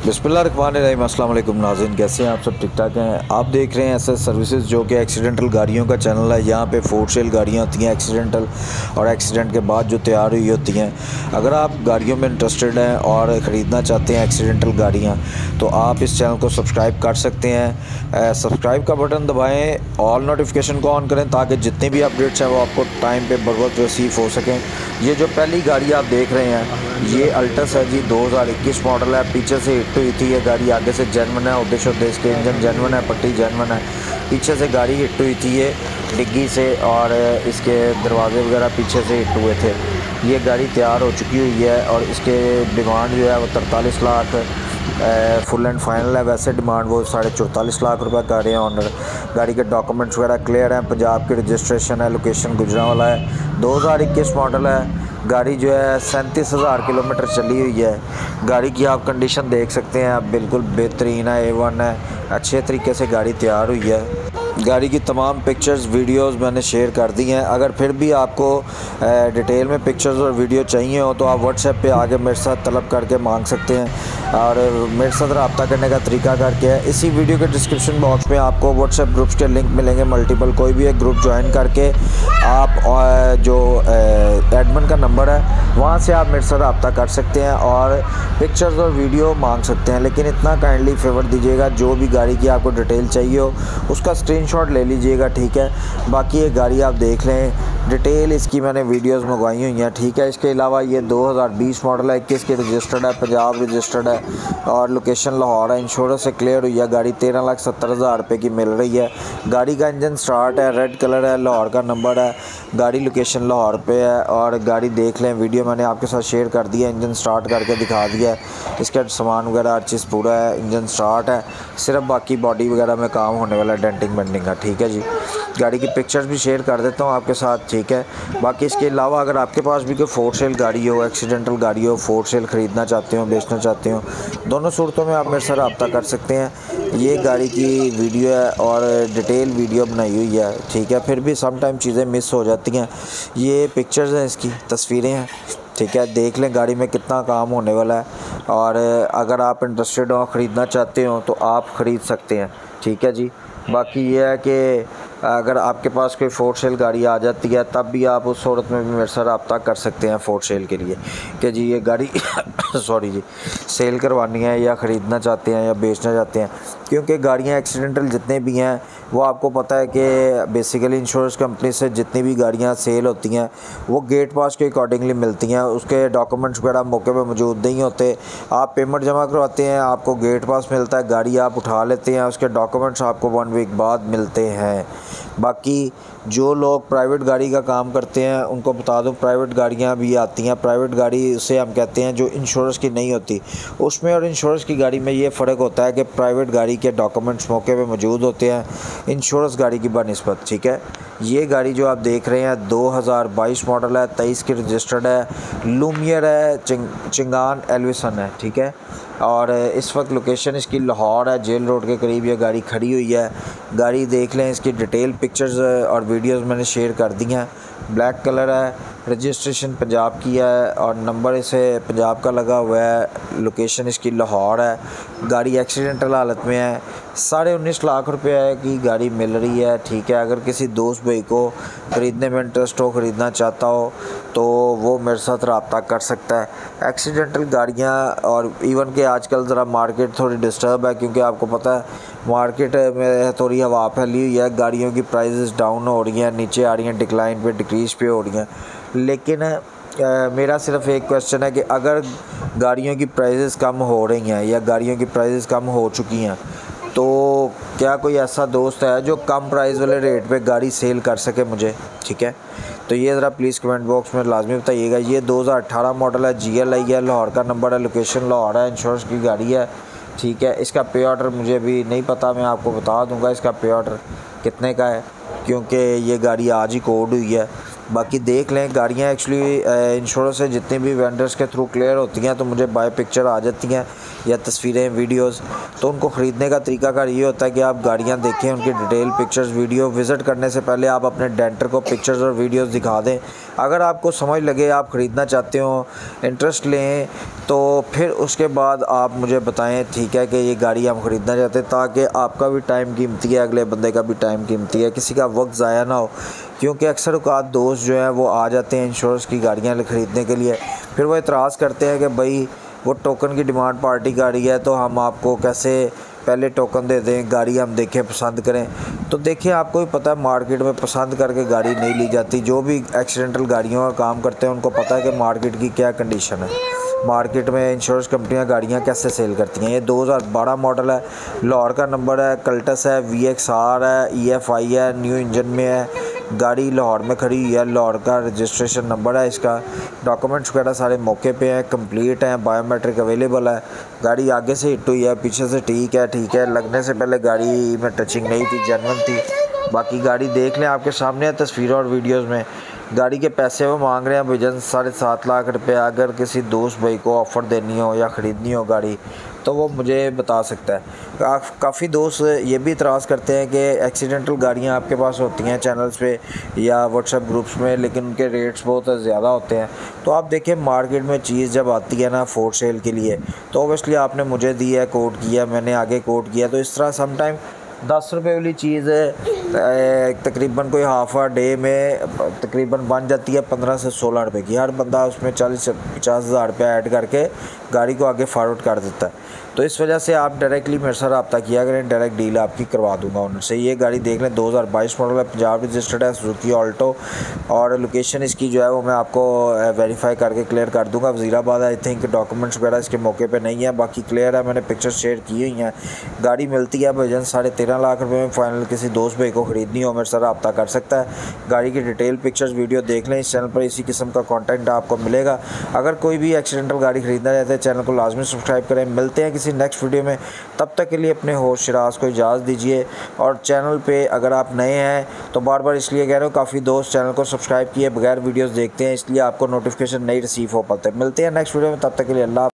बिस्मिल्लाहिर्रहमानिर्रहीम। अस्सलाम वालेकुम नाज़रीन, कैसे हैं आप सब? ठीक ठाक हैं। आप देख रहे हैं एसएस सर्विसेज, जो कि एक्सीडेंटल गाड़ियों का चैनल है। यहाँ पे फोर सेल गाड़ियाँ होती हैं एक्सीडेंटल और एक्सीडेंट के बाद जो तैयार हुई होती हैं। अगर आप गाड़ियों में इंटरेस्टेड हैं और ख़रीदना चाहते हैं एक्सीडेंटल गाड़ियाँ, तो आप इस चैनल को सब्सक्राइब कर सकते हैं। सब्सक्राइब का बटन दबाएँ, ऑल नोटिफिकेशन को ऑन करें ताकि जितनी भी अपडेट्स हैं वो आपको टाइम पे बर वक्त रिसीव हो सकें। ये जो पहली गाड़ी आप देख रहे हैं ये अल्टस है जी, 2021 मॉडल है। पीछे से हिट हुई थी ये गाड़ी, आगे से जेनवन है, उद्देश्य के इंजन जेनवन है, पट्टी जेनवन है। पीछे से गाड़ी हिट हुई थी ये डिग्गी से, और इसके दरवाजे वगैरह पीछे से हिट हुए थे। ये गाड़ी तैयार हो चुकी हुई है और इसके डिमांड जो है वो 43 लाख फुल एंड फाइनल है। वैसे डिमांड वो 44.5 लाख रुपए कर रहे हैं ऑनर। गाड़ी के डॉक्यूमेंट्स वगैरह क्लियर हैं, पंजाब की रजिस्ट्रेशन है, लोकेशन गुजरांवाला है, 2021 मॉडल है। गाड़ी जो है 37,000 किलोमीटर चली हुई है। गाड़ी की आप कंडीशन देख सकते हैं, आप बिल्कुल बेहतरीन है, A1 है, अच्छे तरीके से गाड़ी तैयार हुई है। गाड़ी की तमाम पिक्चर्स वीडियोस मैंने शेयर कर दी हैं। अगर फिर भी आपको डिटेल में पिक्चर्स और वीडियो चाहिए हो तो आप व्हाट्सएप पे आके मेरे साथ तलब करके मांग सकते हैं। और मेरे साथ रब्ता करने का तरीका करके है, इसी वीडियो के डिस्क्रिप्शन बॉक्स में आपको व्हाट्सएप ग्रुप्स के लिंक मिलेंगे मल्टीपल। कोई भी एक ग्रुप ज्वाइन करके आप जो एडमिन का नंबर है वहाँ से आप मेरे साथ रब्ता कर सकते हैं और पिक्चर्स और वीडियो मांग सकते हैं। लेकिन इतना काइंडली फेवर दीजिएगा, जो भी गाड़ी की आपको डिटेल चाहिए हो उसका स्क्रीनशॉट ले लीजिएगा, ठीक है। बाकी ये गाड़ी आप देख लें, डिटेल इसकी मैंने वीडियोस मंगवाई हुई हैं, ठीक है। इसके अलावा ये 2020 मॉडल है, 21 की रजिस्टर्ड है, पंजाब रजिस्टर्ड है और लोकेशन लाहौर है। इंश्योरेंस से क्लियर हुई है गाड़ी, 13,70,000 रुपये की मिल रही है। गाड़ी का इंजन स्टार्ट है, रेड कलर है, लाहौर का नंबर है, गाड़ी लोकेशन लाहौर पे है। और गाड़ी देख लें, वीडियो मैंने आपके साथ शेयर कर दिया, इंजन स्टार्ट करके दिखा दिया है। इसका सामान वगैरह हर चीज़ पूरा है, इंजन स्टार्ट है, सिर्फ बाकी बॉडी वगैरह में काम होने वाला है, डेंटिंग बेंडिंग का, ठीक है जी। गाड़ी की पिक्चर्स भी शेयर कर देता हूँ आपके साथ, ठीक है। बाकी इसके अलावा अगर आपके पास भी कोई फोर सेल गाड़ी हो, एक्सीडेंटल गाड़ी हो, फोर सेल ख़रीदना चाहते हो, बेचना चाहते हो, दोनों सूरतों में आप मेरे साथ रब्ता कर सकते हैं। ये गाड़ी की वीडियो है और डिटेल वीडियो बनाई हुई है, ठीक है। फिर भी सम टाइम चीज़ें मिस हो जाती हैं। ये पिक्चर्स हैं, इसकी तस्वीरें हैं, ठीक है। देख लें गाड़ी में कितना काम होने वाला है। और अगर आप इंटरेस्टेड हो, ख़रीदना चाहते हो तो आप ख़रीद सकते हैं, ठीक है जी। बाकी ये है कि अगर आपके पास कोई फोर सेल गाड़ी आ जाती है तब भी आप उस सूरत में भी मेरे साथ रब्ता कर सकते हैं फोर सेल के लिए कि जी ये गाड़ी सॉरी जी सेल करवानी है या ख़रीदना चाहते हैं या बेचना चाहते हैं। क्योंकि गाड़ियाँ एक्सीडेंटल जितने भी हैं वो आपको पता है कि बेसिकली इंश्योरेंस कंपनी से जितनी भी गाड़ियाँ सेल होती हैं वो गेट पास के अकॉर्डिंगली मिलती हैं। उसके डॉक्यूमेंट्स वगैरह मौके पे मौजूद नहीं होते। आप पेमेंट जमा करवाते हैं, आपको गेट पास मिलता है, गाड़ी आप उठा लेते हैं, उसके डॉक्यूमेंट्स आपको 1 वीक बाद मिलते हैं। बाकी जो लोग प्राइवेट गाड़ी का काम करते हैं उनको बता दूं, प्राइवेट गाड़ियां भी आती हैं। प्राइवेट गाड़ी उसे हम कहते हैं जो इंश्योरेंस की नहीं होती। उसमें और इंश्योरेंस की गाड़ी में ये फ़र्क होता है कि प्राइवेट गाड़ी के डॉक्यूमेंट्स मौके पे मौजूद होते हैं इंश्योरेंस गाड़ी की बनिस्बत, ठीक है। ये गाड़ी जो आप देख रहे हैं 2022 मॉडल है, 23 की रजिस्टर्ड है, लूमियर है, चिंगान एल्विसन है, ठीक है। और इस वक्त लोकेशन इसकी लाहौर है, जेल रोड के करीब ये गाड़ी खड़ी हुई है। गाड़ी देख लें, इसकी डिटेल पिक्चर्स और वीडियोस मैंने शेयर कर दी हैं। ब्लैक कलर है, रजिस्ट्रेशन पंजाब की है और नंबर इसे पंजाब का लगा हुआ है, लोकेशन इसकी लाहौर है। गाड़ी एक्सीडेंटल हालत में है, 19.5 लाख रुपये की गाड़ी मिल रही है, ठीक है। अगर किसी दोस्त भाई को ख़रीदने में इंटरेस्ट हो, ख़रीदना चाहता हो तो वो मेरे साथ रब्ता कर सकता है। एक्सीडेंटल गाड़ियाँ और इवन के आजकल ज़रा मार्केट थोड़ी डिस्टर्ब है, क्योंकि आपको पता है मार्केट में थोड़ी हवा फैली हुई है, गाड़ियों की प्राइसेस डाउन हो रही हैं, नीचे आ रही हैं, डिक्लाइन पे डिक्रीज पे हो रही हैं। लेकिन मेरा सिर्फ एक क्वेश्चन है कि अगर गाड़ियों की प्राइसेस कम हो रही हैं या गाड़ियों की प्राइसेस कम हो चुकी हैं तो क्या कोई ऐसा दोस्त है जो कम प्राइस वाले रेट पे गाड़ी सेल कर सके मुझे, ठीक है। तो ये ज़रा प्लीज़ कमेंट बॉक्स में लाजमी बताइएगा। ये 2018 मॉडल है, GLI है, लाहौर का नंबर है, लोकेशन लाहौर है, इंश्योरेंस की गाड़ी है, ठीक है। इसका पे ऑर्डर मुझे अभी नहीं पता, मैं आपको बता दूंगा इसका पे ऑर्डर कितने का है, क्योंकि ये गाड़ी आज ही कोड हुई है। बाकी देख लें, गाड़ियाँ एक्चुअली इंश्योरेंस से जितनी भी वेंडर्स के थ्रू क्लियर होती हैं तो मुझे बाय पिक्चर आ जाती हैं। या तस्वीरें, वीडियोस, तो उनको ख़रीदने का तरीकाकार ये होता है कि आप गाड़ियाँ देखें, उनकी डिटेल पिक्चर्स, वीडियो, विज़िट करने से पहले आप अपने डेंटर को पिक्चर्स और वीडियोस दिखा दें। अगर आपको समझ लगे, आप ख़रीदना चाहते हो, इंटरेस्ट लें, तो फिर उसके बाद आप मुझे बताएं, ठीक है, कि ये गाड़ी हम ख़रीदना चाहते हैं, ताकि आपका भी टाइम कीमती है, अगले बंदे का भी टाइम कीमती है, किसी का वक्त ज़ाया ना हो। क्योंकि अक्सर औक़ात दोस्त जो हैं वो आ जाते हैं इंश्योरेंस की गाड़ियाँ ख़रीदने के लिए, फिर वो एतराज़ करते हैं कि भाई वो टोकन की डिमांड पार्टी गाड़ी है, तो हम आपको कैसे पहले टोकन दे दें, गाड़ी हम देखें, पसंद करें। तो देखिए, आपको भी पता है मार्केट में पसंद करके गाड़ी नहीं ली जाती। जो भी एक्सीडेंटल गाड़ियों का काम करते हैं उनको पता है कि मार्केट की क्या कंडीशन है, मार्केट में इंश्योरेंस कंपनियां गाड़ियां कैसे सेल करती हैं। ये 2012 मॉडल है, लाहौर का नंबर है, कल्टस है, VXR है, EFI है, न्यू इंजन में है, गाड़ी लाहौर में खड़ी हुई है, लाहौर का रजिस्ट्रेशन नंबर है इसका, डॉक्यूमेंट्स वगैरह सारे मौके पे हैं, कंप्लीट हैं, बायोमेट्रिक अवेलेबल है। गाड़ी आगे से हिट हुई है, पीछे से ठीक है, लगने से पहले गाड़ी में टचिंग नहीं थी, जेन्युइन थी। बाकी गाड़ी देख लें, आपके सामने है तस्वीरों और वीडियोज़ में। गाड़ी के पैसे वो मांग रहे हैं वजन 7.5 लाख रुपये। अगर किसी दोस्त भाई को ऑफ़र देनी हो या ख़रीदनी हो गाड़ी, तो वो मुझे बता सकता है। काफ़ी दोस्त ये भी इतराज़ करते हैं कि एक्सीडेंटल गाड़ियाँ आपके पास होती हैं चैनल्स पे या व्हाट्सएप ग्रुप्स में, लेकिन उनके रेट्स बहुत ज़्यादा होते हैं। तो आप देखें, मार्केट में चीज़ जब आती है ना फोर सेल के लिए, तो ओबियसली आपने मुझे दी है, कोट किया, मैंने आगे कोट किया, तो इस तरह समटाइम 10 रुपये वाली चीज़ तकरीबन कोई हाफ आ डे में तकरीबन बन जाती है 15 से 16 रुपये की। हर बंदा उसमें 40 से 50 हज़ार रुपया ऐड करके गाड़ी को आगे फॉरवर्ड कर देता है। तो इस वजह से आप डायरेक्टली मेरे साथ रब्ता किया करें, डायरेक्ट डील आपकी करवा दूंगा उनसे। ये गाड़ी देख लें, 2022 मॉडल है, पंजाब रजिस्टर्ड है, सुजुकी ऑल्टो, और लोकेशन इसकी जो है वो मैं आपको वेरीफाई करके क्लियर कर दूंगा। Wazirabad I think. डॉक्यूमेंट्स वगैरह इसके मौके पे नहीं है, बाकी क्लियर है, मैंने पिक्चर्स शेयर की हुई हैं। गाड़ी मिलती है भजन 13.5 लाख रुपये में। फाइनल किसी दोस्त भाई को ख़रीदनी हो मेरे साथ रब्ता कर सकता है। गाड़ी की डिटेल पिक्चर्स वीडियो देख लें, इस चैनल पर इसी किस्म का कॉन्टेंट आपको मिलेगा। अगर कोई भी एक्सीडेंटल गाड़ी ख़रीदना चाहते हैं, चैनल को लाजमी सब्सक्राइब करें। मिलते हैं किसी नेक्स्ट वीडियो में, तब तक के लिए अपने होस्ट शिराज को इजाज़त दीजिए। और चैनल पे अगर आप नए हैं तो बार बार इसलिए कह रहा हूँ, काफ़ी दोस्त चैनल को सब्सक्राइब किए बगैर वीडियोस देखते हैं, इसलिए आपको नोटिफिकेशन नहीं रिसीव हो पाते। मिलते हैं नेक्स्ट वीडियो में, तब तक के लिए अल्लाह।